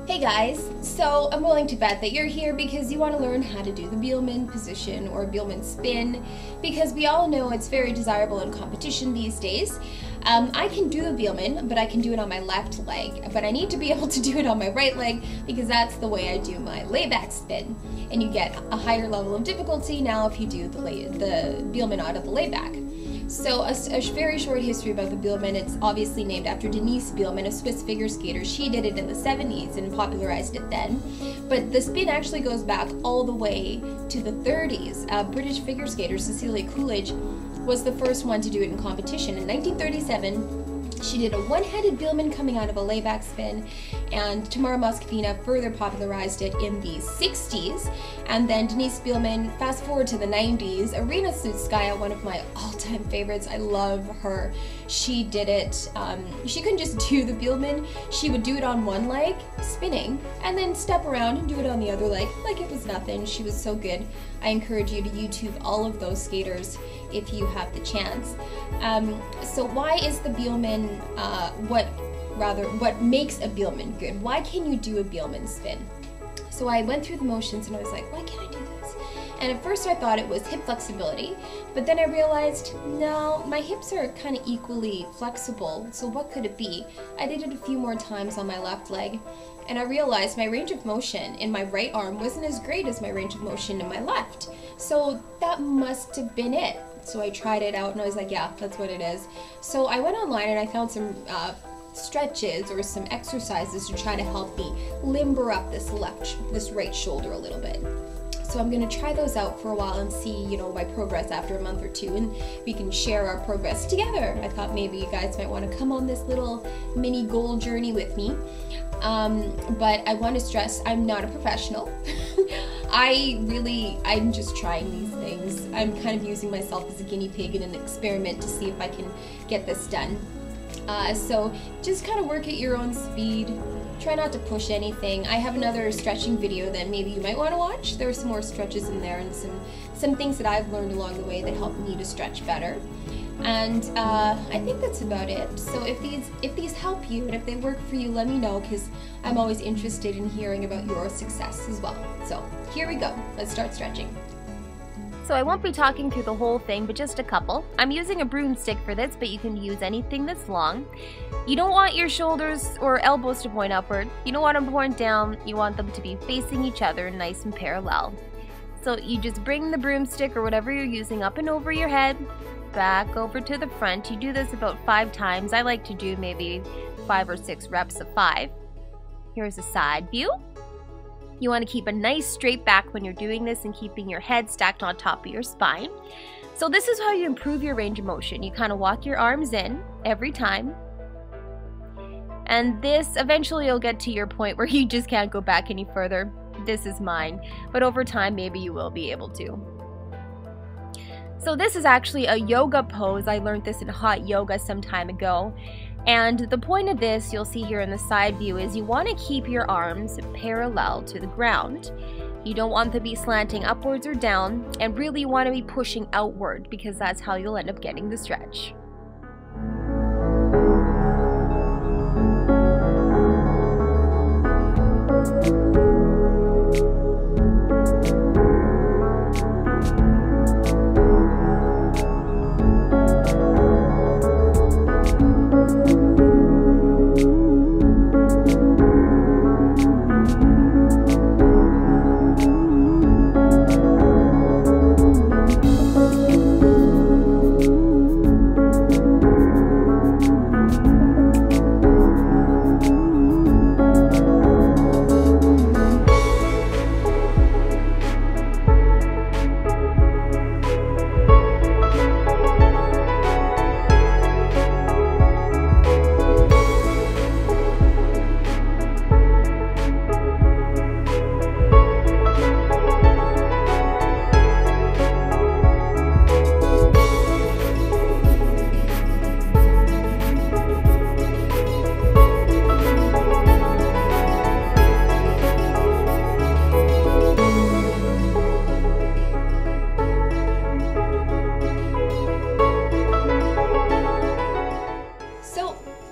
Hey guys, so I'm willing to bet that you're here because you want to learn how to do the Biellmann position or Biellmann spin, because we all know it's very desirable in competition these days. I can do the Biellmann, but I can do it on my left leg, but I need to be able to do it on my right leg because that's the way I do my layback spin, and you get a higher level of difficulty now if you do the Biellmann out of the layback. So a very short history about the Biellmann. It's obviously named after Denise Biellmann, a Swiss figure skater. She did it in the 70s and popularized it then. But the spin actually goes back all the way to the 30s. British figure skater Cecilia Coolidge was the first one to do it in competition. In 1937, she did a one-handed Biellmann coming out of a layback spin, and Tamara Moscovina further popularized it in the 60s. And then Denise Biellmann, fast forward to the 90s, Irina Sudskaya, one of my all-time favorites. I love her. She did it, she couldn't just do the Biellmann, she would do it on one leg, spinning, and then step around and do it on the other leg like it was nothing. She was so good. I encourage you to YouTube all of those skaters if you have the chance. So why is the Biellmann, what makes a Biellmann good? Why can you do a Biellmann spin? So I went through the motions and I was like, why can't I do this? And at first I thought it was hip flexibility, but then I realized, no, my hips are kind of equally flexible, so what could it be? I did it a few more times on my left leg, and I realized my range of motion in my right arm wasn't as great as my range of motion in my left. So that must have been it. So I tried it out and I was like, yeah, that's what it is. So I went online and I found some stretches or some exercises to try to help me limber up this right shoulder a little bit. So I'm going to try those out for a while and see, my progress after a month or two, and we can share our progress together. I thought maybe you guys might want to come on this little mini goal journey with me. But I want to stress, I'm not a professional. I'm just trying these things. I'm kind of using myself as a guinea pig in an experiment to see if I can get this done. So just kind of work at your own speed. Try not to push anything. I have another stretching video that maybe you might want to watch. There are some more stretches in there and some things that I've learned along the way that help me to stretch better. And I think that's about it. So if these help you and if they work for you, let me know, because I'm always interested in hearing about your success as well. So here we go. Let's start stretching. So I won't be talking through the whole thing, but just a couple. I'm using a broomstick for this, but you can use anything that's long. You don't want your shoulders or elbows to point upward. You don't want them to point down. You want them to be facing each other nice and parallel. So you just bring the broomstick or whatever you're using up and over your head, back over to the front. You do this about 5 times. I like to do maybe 5 or 6 reps of 5. Here's a side view. You want to keep a nice straight back when you're doing this and keeping your head stacked on top of your spine. So this is how you improve your range of motion. You kind of walk your arms in every time. And this, eventually you'll get to your point where you just can't go back any further. This is mine. But over time, maybe you will be able to. So this is actually a yoga pose. I learned this in hot yoga some time ago. And the point of this, you'll see here in the side view, is you want to keep your arms parallel to the ground. You don't want them to be slanting upwards or down, and really you want to be pushing outward, because that's how you'll end up getting the stretch.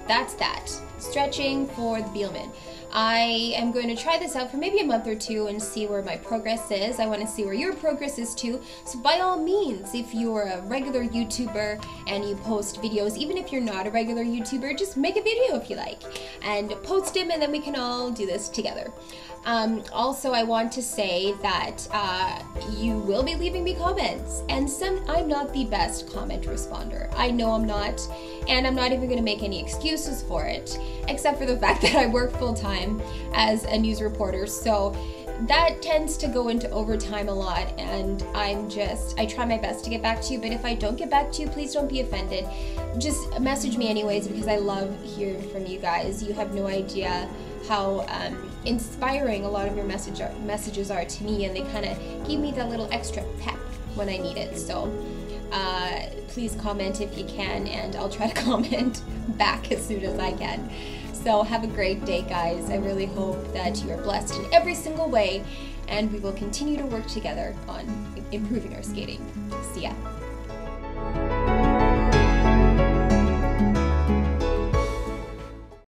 That's that. Stretching for the Biellmann. I am going to try this out for maybe a month or two and see where my progress is. I want to see where your progress is too. So by all means, if you're a regular YouTuber and you post videos, even if you're not a regular YouTuber, just make a video if you like and post them, and then we can all do this together. Also, I want to say that you will be leaving me comments, and I'm not the best comment responder. I know I'm not, and I'm not even going to make any excuses for it, except for the fact that I work full-time as a news reporter, so that tends to go into overtime a lot, and I try my best to get back to you, but if I don't get back to you, please don't be offended. Just message me anyways, because I love hearing from you guys. You have no idea how inspiring a lot of your messages are to me, and they kind of give me that little extra pep when I need it. So please comment if you can, and I'll try to comment back as soon as I can. So have a great day, guys. I really hope that you are blessed in every single way, and we will continue to work together on improving our skating. See ya.